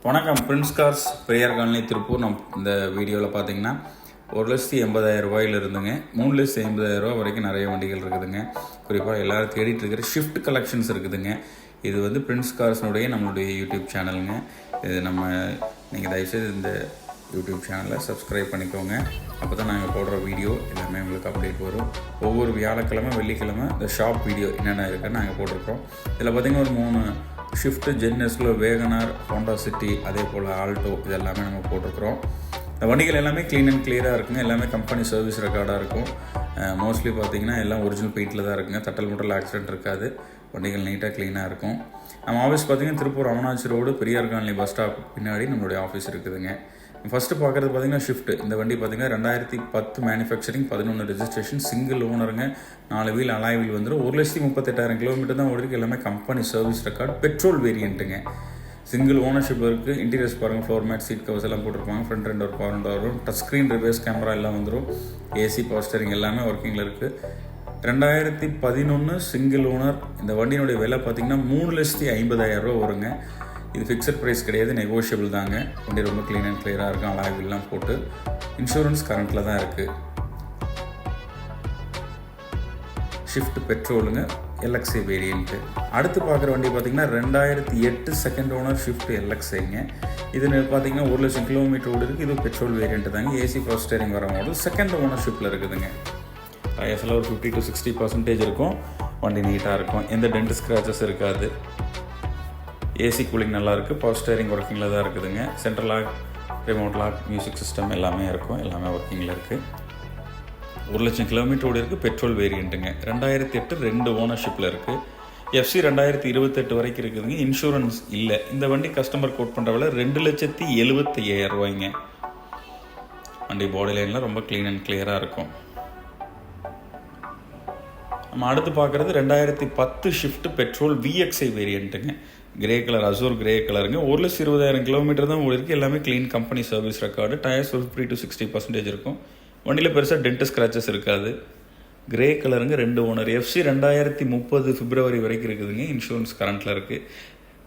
வணக்கம். Prince cars Periyar colony Tiruppur. இந்த வீடியோவில் பார்த்தீங்கன்னா 1,80,000 ரூபாயில் இருந்துங்க 3,50,000 ரூபா வரைக்கும் நிறைய வண்டிகள் இருக்குதுங்க. குறிப்பாக எல்லோரும் தேடிட்டு இருக்கிற ஷிஃப்ட் கலெக்ஷன்ஸ் இருக்குதுங்க. இது வந்து பிரின்ஸ் கார்ஸ்னுடைய நம்மளுடைய யூடியூப் சேனலுங்க. இது நீங்கள் தயவுசெய்து இந்த யூடியூப் சேனலை சப்ஸ்கிரைப் பண்ணிக்கோங்க. அப்போ தான் நாங்கள் போடுற வீடியோ எல்லாமே உங்களுக்கு அப்டேட் வரும். ஒவ்வொரு வியாழக்கிழமை வெள்ளிக்கிழமை இந்த ஷாப் வீடியோ என்னென்ன இருக்குன்னு நாங்கள் போட்டிருக்கோம். இதில் பார்த்திங்கன்னா ஒரு 3 ஷிஃப்ட்டு ஜென்னஸில் வேகனார், ஹோண்டா சிட்டி, அதே போல் ஆல்டோ இது எல்லாமே நம்ம போட்டிருக்கிறோம். இந்த வண்டிகள் எல்லாமே க்ளீன் அண்ட் கிளியராக இருக்குங்க. எல்லாமே கம்பெனி சர்வீஸ் ரெக்கார்டாக இருக்கும். மோஸ்ட்லி பார்த்திங்கன்னா எல்லாம் ஒரிஜினல் பெயிண்டில் தான் இருக்குங்க. தட்டல் முட்டல் ஆக்சிடென்ட் இருக்காது. வண்டிகள் நீட்டாக க்ளீனாக இருக்கும். நம்ம ஆஃபீஸ் பார்த்திங்கன்னா Tiruppur Avinashi road Periyar colony bus stop பின்னாடி நம்மளுடைய ஆஃபீஸ் இருக்குதுங்க. ஃபஸ்ட்டு பார்க்குறது பார்த்திங்கன்னா ஷிஃப்ட்டு. இந்த வண்டி பார்த்திங்கன்னா 2010 மேனுஃபேக்சரிங், 11 ரெஜிஸ்ட்ரேஷன், சிங்கிள் ஓனருங்க. 4 வீல் அலாய் வீல் வந்துடும். 1,38,000 கிலோமீட்டர் தான் ஓடிருக்கு. எல்லாமே கம்பெனி சர்வீஸ் ரெக்கார்டு, பெட்ரோல் வேரியண்ட்டுங்க. சிங்கிள் ஓனர்ஷிப் இருக்குது. இன்டீரியர்ஸ் பாருங்கள், ஃப்ளோர் மேட், சீட் கவர்ஸ் எல்லாம் போட்டிருப்பாங்க. ஃப்ரண்ட் ரெண்டு ஒரு பவர் வரும். டச் ஸ்க்ரீன், ரிவர்ஸ் கேமரா எல்லாம் வந்துடும். ஏசி, பவர் ஸ்டீரிங் எல்லாமே ஒர்க்கிங்கில் இருக்குது. 2011 சிங்கிள் ஓனர். இந்த வண்டியினுடைய விலை பார்த்திங்கன்னா 3,50,000 ரூபா வருங்க. இது ஃபிக்ஸட் ப்ரைஸ் கிடையாது, நெகோஷியபிள் தாங்க. வண்டி ரொம்ப க்ளீன் அண்ட் கிளியராக இருக்கும். அலாய் வீல்லாம் போட்டு இன்சூரன்ஸ் கரண்ட்டில் தான் இருக்குது. ஷிஃப்ட் பெட்ரோலுங்க, எல்எக்ஸ்ஐ வேரியண்ட்டு. அடுத்து பார்க்குற வண்டி பார்த்திங்கன்னா 2008 செகண்ட் ஓனர் ஷிஃப்ட் எல்எக்ஸ்ஐங்க. இது பார்த்திங்கன்னா 1,00,000 கிலோமீட்டர் ஓடி இருக்குது. இது பெட்ரோல் வேரியண்ட்டு தாங்க. ஏசி பவர் ஸ்டீரிங் வர மாடல், செகண்ட் ஓனர்ஷிப்பில் இருக்குதுங்க. டயர்ஸில் ஒரு 50 to 60% இருக்கும். வண்டி நீட்டாக இருக்கும். எந்த டென்ட் ஸ்க்ராச்சஸ் இருக்காது. ஏசி கூலிங் நல்லாயிருக்கு. பவர் ஸ்டீரிங் ஒர்க்கிங்கில் தான் இருக்குதுங்க. Central lock, remote lock, music system எல்லாமே இருக்கும். எல்லாமே ஒர்க்கிங்கில் இருக்குது. 1,00,000 கிலோமீட்டர் ஓடி இருக்குது. பெட்ரோல் வேரியண்ட்டுங்க. 2008 2 ஓனர்ஷிப்பில் இருக்குது. எஃப்சி 2028 வரைக்கும் இருக்குதுங்க. இன்சூரன்ஸ் இல்லை. இந்த வண்டி கஸ்டமர் கோட் பண்ணுற விலை 2,75,000 ரூபாய்ங்க. வண்டி பாடி லைனில் ரொம்ப க்ளீன் அண்ட் கிளியராக இருக்கும். நம்ம அடுத்து பார்க்குறது 2010 ஷிஃப்ட் பெட்ரோல் விஎக்ஸ்ஐ வேரியண்ட்டுங்க. கிரே கலர், அசூர் கிரே கலருங்க. 1,20,000 கிலோமீட்டர் தான் ஓடி இருக்குது. எல்லாமே clean company service record. Tyres ஒரு 50 to 60% இருக்கும். வண்டியில் பெருசாக டென்ட் ஸ்க்ராச்சஸ் இருக்காது. கிரே கலருங்க. 2 ஓனர். எஃப்சி 2030 பிப்ரவரி வரைக்கும் இருக்குதுங்க. இன்சூரன்ஸ் கரண்ட்டில் இருக்குது.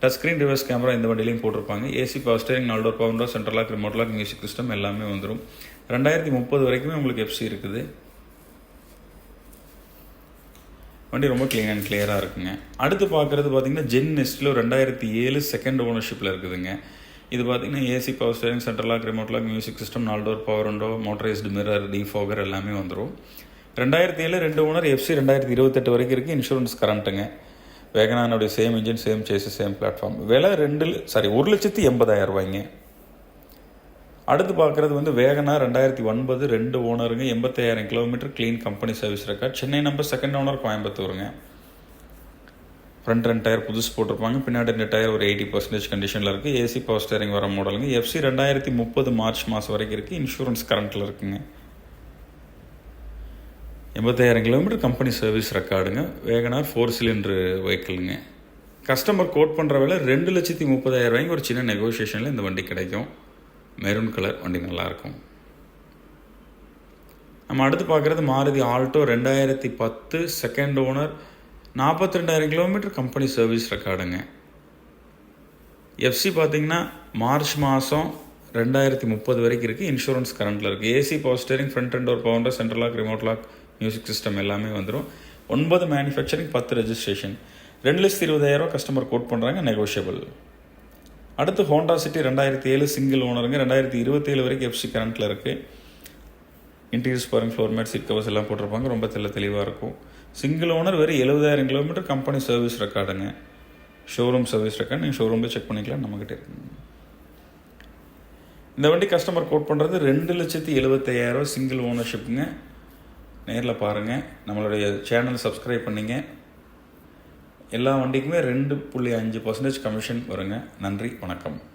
டச் ஸ்க்ரீன், ரிவர்ஸ் கேமரா இந்த வண்டியிலையும் போட்டிருப்பாங்க. AC power steering, 4 door power, central lock, remote lock, music system எல்லாமே வந்துடும். 2030 வரைக்குமே உங்களுக்கு எஃப்சி இருக்குது. வண்டி ரொம்ப க்ளீன் அண்ட் கிளியராக இருக்குங்க. அடுத்து பார்க்குறது பார்த்திங்கன்னா ஜென்னெஸ்ட்டில் 2007 செகண்ட் ஓனர்ஷிப்பில் இருக்குதுங்க. இது பார்த்திங்கன்னா AC power steering, central lock, remote lock, music system, 4 door power window, motorised mirror, defogger எல்லாமே வந்துடும். 2007 2 ஓனர். எஃப்சி 2028 வரைக்கும் இருக்குது. இன்சூரன்ஸ் கரண்ட்டுங்க. வேகனானுடைய same engine, same chassis, same platform. விலை 1,80,000 ரூபாய்ங்க. அடுத்து பார்க்குறது வந்து வேகனார் 2009 2 ஓனருங்க. 85,000 kilometre, clean company service record. Chennai number, second owner, கோயம்புத்தூருங்க. ஃப்ரண்ட் 2 டயர் புதுசு போட்டிருப்பாங்க. பின்னாடி 2 டயர் ஒரு 80% கண்டிஷனில் இருக்குது. ஏசி பவர் ஸ்டீரிங் வர மாடலுங்க. எஃப்சி 2030 மார்ச் மாதம் வரைக்கும் இருக்குது. இன்சூரன்ஸ் கரண்ட்டில் இருக்குங்க. 85,000 கிலோமீட்டர், கம்பெனி சர்வீஸ் ரெக்கார்டுங்க. வேகனார் 4 சிலிண்டர் வெஹிக்கிளுங்க. கஸ்டமர் கோட் பண்ணுற விலை 2,30,000 ரூபாய்க்கு. ஒரு சின்ன நெகோசியேஷனில் இந்த வண்டி கிடைக்கும். மெரூன் கலர் வண்டி நல்லாயிருக்கும். நம்ம அடுத்து பார்க்குறது Maruti Alto 2010 second owner. 42,000 kilometre, company service ரெக்கார்டுங்க. எஃப்சி பார்த்திங்கன்னா மார்ச் மாதம் 2030 வரைக்கும் இருக்குது. இன்சூரன்ஸ் கரண்ட்டில் இருக்குது. ஏசி பவர் ஸ்டீரிங், ஃப்ரண்ட் ரெண்டு ஒரு power, central lock, remote lock, music system எல்லாமே வந்துடும். 9 மேனுஃபேக்சரிங், 10 ரெஜிஸ்ட்ரேஷன். 2,20,000 கஸ்டமர் கோட் பண்ணுறாங்க, நெகோஷியபிள். அடுத்து ஹோண்டா சிட்டி 2007 சிங்கிள் ஓனருங்க. 2027 வரைக்கும் எஃப்சி கரண்ட்டில் இருக்குது. இன்டீரியர்ஸ் பாருங்க, ஃப்ளோர் மேட், சீட் கவர்ஸ் எல்லாம் போட்டிருப்பாங்க. ரொம்ப தெளிவாக இருக்கும். Single owner. வெறும் 70,000 கிலோமீட்டர், கம்பெனி சர்வீஸ் ரெக்கார்டுங்க. Showroom service record. நீங்கள் ஷோரூமில் செக் பண்ணிக்கலாம். நம்மக்கிட்ட இருக்குங்க. இந்த வண்டி கஸ்டமர் கோட் பண்ணுறது 2,70,000 சிங்கிள் ஓனர்ஷிப்புங்க. நேரில் பாருங்கள். நம்மளுடைய சேனல் சப்ஸ்கிரைப் பண்ணிங்க. எல்லா வண்டிக்குமே 2.5% கமிஷன் வருங்க. நன்றி, வணக்கம்.